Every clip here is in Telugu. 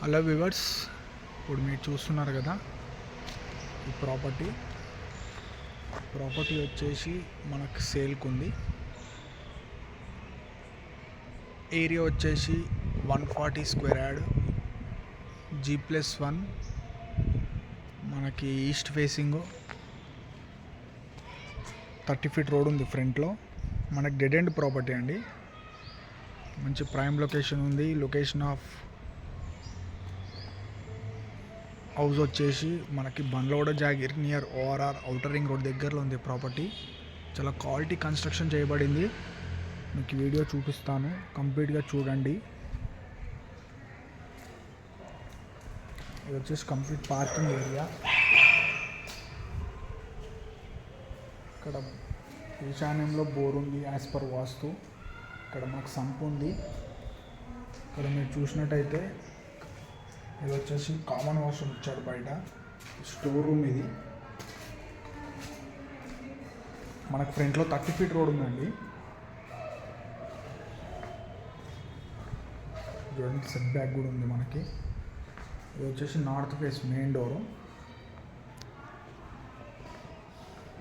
హలో వ్యూవర్స్, ఇప్పుడు మీరు చూస్తున్నారు కదా ఈ ప్రాపర్టీ వచ్చేసి మనకు సేల్కి ఉంది. ఏరియా వచ్చేసి 140 స్క్వేర్ యార్డ్, G+1, మనకి ఈస్ట్ ఫేసింగ్ 30 ఫీట్ రోడ్ ఉంది ఫ్రంట్లో. మనకి డెడ్ ఎండ్ ప్రాపర్టీ అండి. మంచి ప్రైమ్ లొకేషన్ ఉంది. లొకేషన్ ఆఫ్ హౌస్ వచ్చేసి మనకి Bandlaguda Jagir near ORR outer ring road దగ్గరలో ఉంది ప్రాపర్టీ. చాలా క్వాలిటీ కన్స్ట్రక్షన్ చేయబడింది. మీకు వీడియో చూపిస్తాను, కంప్లీట్గా చూడండి. ఇది వచ్చేసి కంప్లీట్ పార్కింగ్ ఏరియా. ఇక్కడ ఈశాన్యంలో బోర్ ఉంది యాజ్ పర్ వాస్తు. ఇక్కడ మనకు సంప్ ఉంది. ఇక్కడ మీరు చూసినట్టయితే ఇది వచ్చేసి కామన్ వాష్రూమ్ ఇచ్చాడు. బయట స్టోర్ రూమ్ ఇది. మనకు ఫ్రంట్లో 30 ఫీట్ రోడ్ ఉందండి. చూడండి, సెట్ బ్యాక్ కూడా ఉంది మనకి. ఇది వచ్చేసి నార్త్ ఫేస్ మెయిన్ డోరు.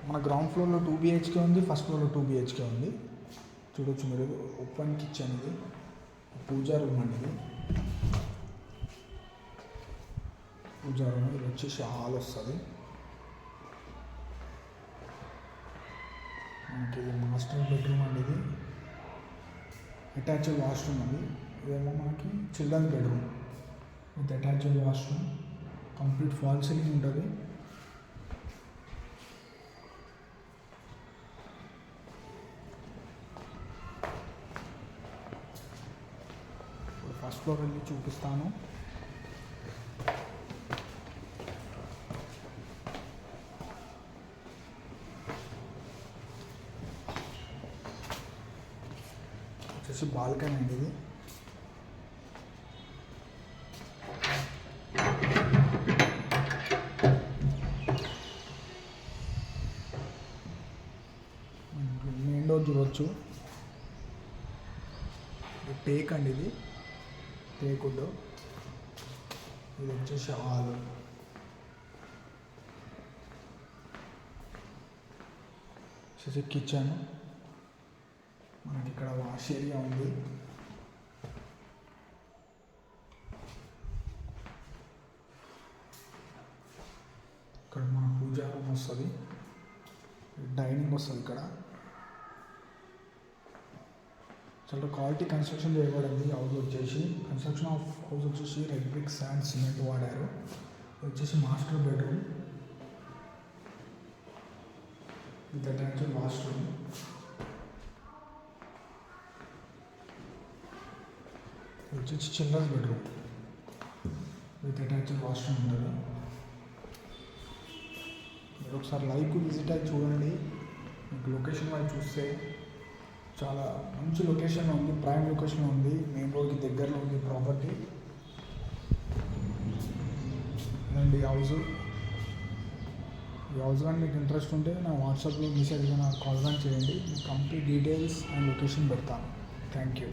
మన గ్రౌండ్ ఫ్లోర్లో 2 BHK ఉంది, ఫస్ట్ ఫ్లోర్లో 2 BHK ఉంది. చూడొచ్చు మీరు. ఓపెన్ కిచెన్ ఇది, పూజా రూమ్ అండి. ఇది పూజా రూమ్. ఇది వచ్చేసి హాల్ వస్తుంది మనకి. ఇది మాస్టర్ బెడ్రూమ్ అండి. ఇది అటాచ్డ్ వాష్రూమ్ అండి. ఇదేమో మనకి children bedroom with attached washroom. Complete fall ceiling ఉంటుంది. ఇప్పుడు ఫస్ట్ ఫ్లోర్ వెళ్ళి చూపిస్తాను. వచ్చేసి బాల్కనీ అండి. ఇది మెయిన్ డోర్ చూడవచ్చు. టేక్ అండి. ఇది టేక్ వుడ్. ఇది వచ్చేసి హాల్. వచ్చేసి కిచెన్. మనకి ఇక్కడ వాష్ ఏరియా ఉంది. ఇక్కడ మన పూజా రూమ్ వస్తుంది. డైనింగ్ వస్తుంది ఇక్కడ. చాలా క్వాలిటీ కన్స్ట్రక్షన్ చేయబడింది. హౌస్ వచ్చేసి కన్స్ట్రక్షన్ ఆఫ్ హౌస్ వచ్చేసి రెడ్ బ్రిక్ శాండ్ సిమెంట్ వాడారు. ఇది వచ్చేసి master bedroom with attached washroom. వచ్చేసి children's bedroom with attached washroom ఉంటుంది. మీరు ఒకసారి లైవ్కి విజిట్ అయ్యి చూడండి. మీకు లొకేషన్ వైపు చూస్తే చాలా మంచి లొకేషన్ ఉంది. ప్రైమ్ లొకేషన్ ఉంది. మెయిన్ రోడ్కి దగ్గరలో ఉంది ప్రాపర్టీ. అండ్ ఈ హౌస్ కానీ మీకు ఇంట్రెస్ట్ ఉంటే నా వాట్సాప్లో మెసేజ్ నాకు కాల్ బ్యాక్ చేయండి. కంప్లీట్ డీటెయిల్స్ అండ్ లొకేషన్ పెడతాను. Thank you.